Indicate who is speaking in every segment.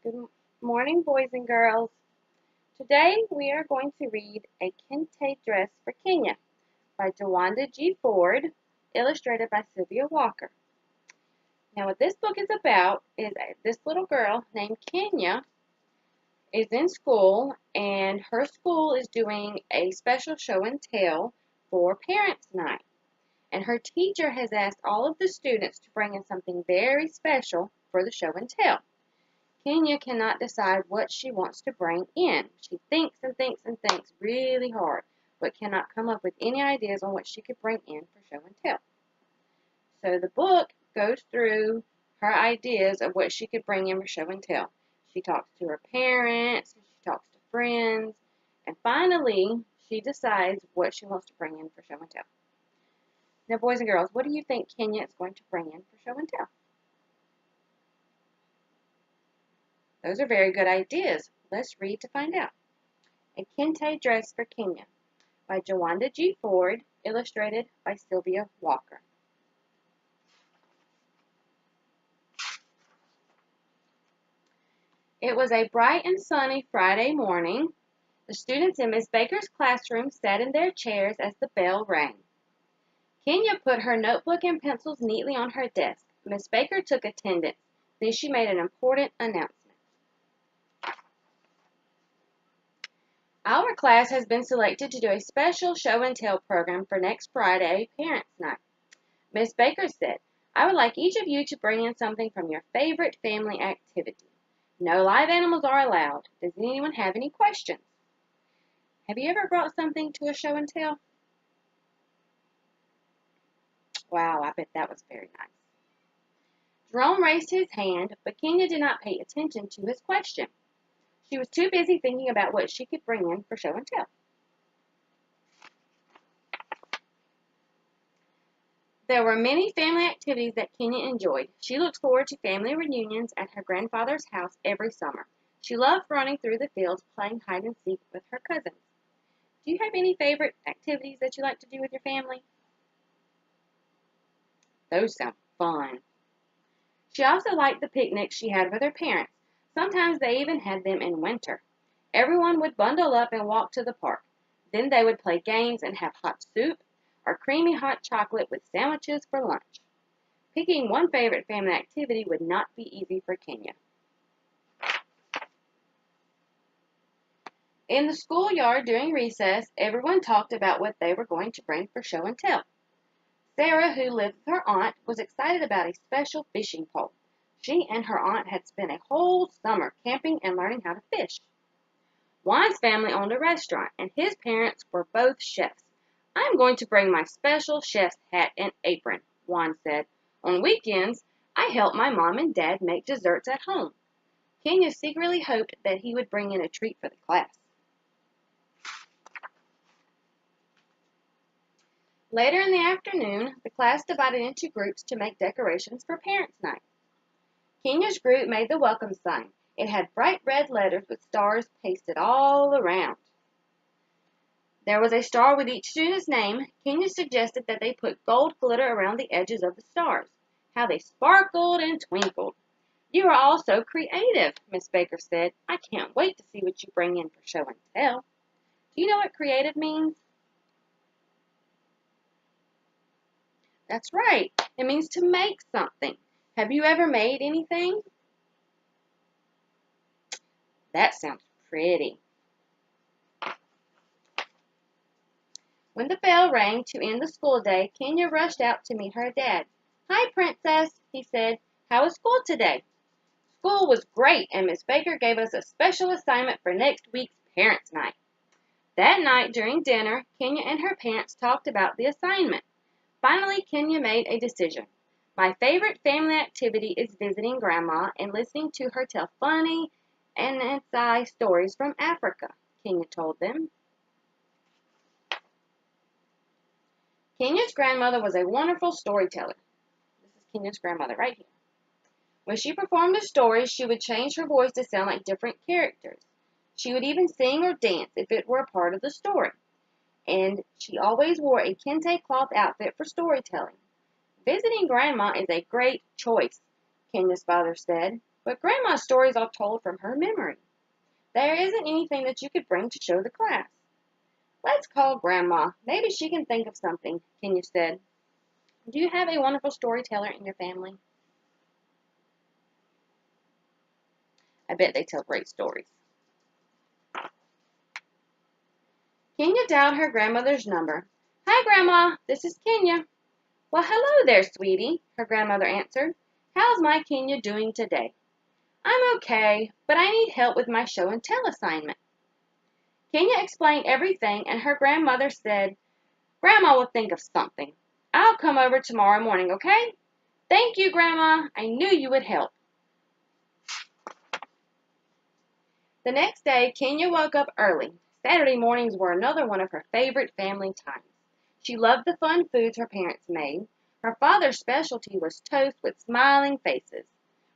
Speaker 1: Good morning, boys and girls. Today we are going to read A Kente Dress for Kenya by Jawanda G. Ford, illustrated by Sylvia Walker. Now, what this book is about is this little girl named Kenya is in school, and her school is doing a special show and tell for Parents' Night. And her teacher has asked all of the students to bring in something very special for the show and tell. Kenya cannot decide what she wants to bring in. She thinks and thinks and thinks really hard, but cannot come up with any ideas on what she could bring in for show and tell. So the book goes through her ideas of what she could bring in for show and tell. She talks to her parents, she talks to friends, and finally she decides what she wants to bring in for show and tell. Now, boys and girls, what do you think Kenya is going to bring in for show and tell? Those are very good ideas. Let's read to find out. A Kente Dress for Kenya by Jawanda G. Ford, illustrated by Sylvia Walker. It was a bright and sunny Friday morning. The students in Miss Baker's classroom sat in their chairs as the bell rang. Kenya put her notebook and pencils neatly on her desk. Miss Baker took attendance. Then she made an important announcement. Our class has been selected to do a special show and tell program for next Friday, Parents' Night. Miss Baker said, I would like each of you to bring in something from your favorite family activity. No live animals are allowed. Does anyone have any questions? Have you ever brought something to a show and tell? Wow, I bet that was very nice. Jerome raised his hand, but Kenya did not pay attention to his question. She was too busy thinking about what she could bring in for show and tell. There were many family activities that Kenya enjoyed. She looked forward to family reunions at her grandfather's house every summer. She loved running through the fields playing hide and seek with her cousins. Do you have any favorite activities that you like to do with your family? Those sound fun. She also liked the picnics she had with her parents. Sometimes they even had them in winter. Everyone would bundle up and walk to the park. Then they would play games and have hot soup or creamy hot chocolate with sandwiches for lunch. Picking one favorite family activity would not be easy for Kenya. In the schoolyard during recess, everyone talked about what they were going to bring for show and tell. Sarah, who lived with her aunt, was excited about a special fishing pole. She and her aunt had spent a whole summer camping and learning how to fish. Juan's family owned a restaurant, and his parents were both chefs. I'm going to bring my special chef's hat and apron, Juan said. On weekends, I help my mom and dad make desserts at home. Kenya secretly hoped that he would bring in a treat for the class. Later in the afternoon, the class divided into groups to make decorations for Parents' Night. Kenya's group made the welcome sign. It had bright red letters with stars pasted all around. There was a star with each student's name. Kenya suggested that they put gold glitter around the edges of the stars. How they sparkled and twinkled. You are all so creative, Miss Baker said. I can't wait to see what you bring in for show and tell. Do you know what creative means? That's right. It means to make something. Have you ever made anything? That sounds pretty. When the bell rang to end the school day, Kenya rushed out to meet her dad. Hi, Princess, he said. How was school today? School was great, and Miss Baker gave us a special assignment for next week's Parents' Night. That night during dinner, Kenya and her parents talked about the assignment. Finally, Kenya made a decision. My favorite family activity is visiting Grandma and listening to her tell funny and inside stories from Africa, Kenya told them. Kenya's grandmother was a wonderful storyteller. This is Kenya's grandmother right here. When she performed a story, she would change her voice to sound like different characters. She would even sing or dance if it were a part of the story. And she always wore a kente cloth outfit for storytelling. Visiting Grandma is a great choice. Kenya's father said, but Grandma's stories are told from her memory. There isn't anything that you could bring to show the class. Let's call Grandma. Maybe she can think of something, Kenya said. Do you have a wonderful storyteller in your family? I bet they tell great stories. Kenya dialed her grandmother's number. Hi, Grandma. This is Kenya. Well, hello there, sweetie, her grandmother answered. How's my Kenya doing today? I'm okay, but I need help with my show and tell assignment. Kenya explained everything, and her grandmother said, Grandma will think of something. I'll come over tomorrow morning, okay? Thank you, Grandma. I knew you would help. The next day, Kenya woke up early. Saturday mornings were another one of her favorite family times. She loved the fun foods her parents made. Her father's specialty was toast with smiling faces.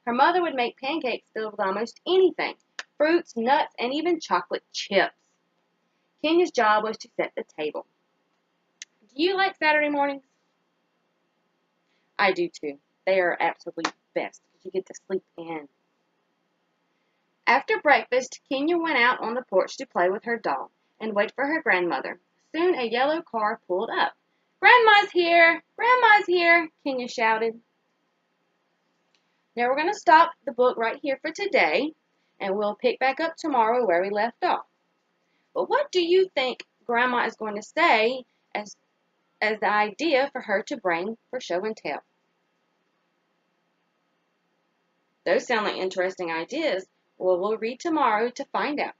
Speaker 1: Her mother would make pancakes filled with almost anything, fruits, nuts, and even chocolate chips. Kenya's job was to set the table. Do you like Saturday mornings? I do too. They are absolutely best because you get to sleep in. After breakfast, Kenya went out on the porch to play with her doll and wait for her grandmother. Soon a yellow car pulled up. Grandma's here! Grandma's here! Kenya shouted. Now we're going to stop the book right here for today, and we'll pick back up tomorrow where we left off. But what do you think Grandma is going to say as the idea for her to bring for show and tell? Those sound like interesting ideas. Well, we'll read tomorrow to find out.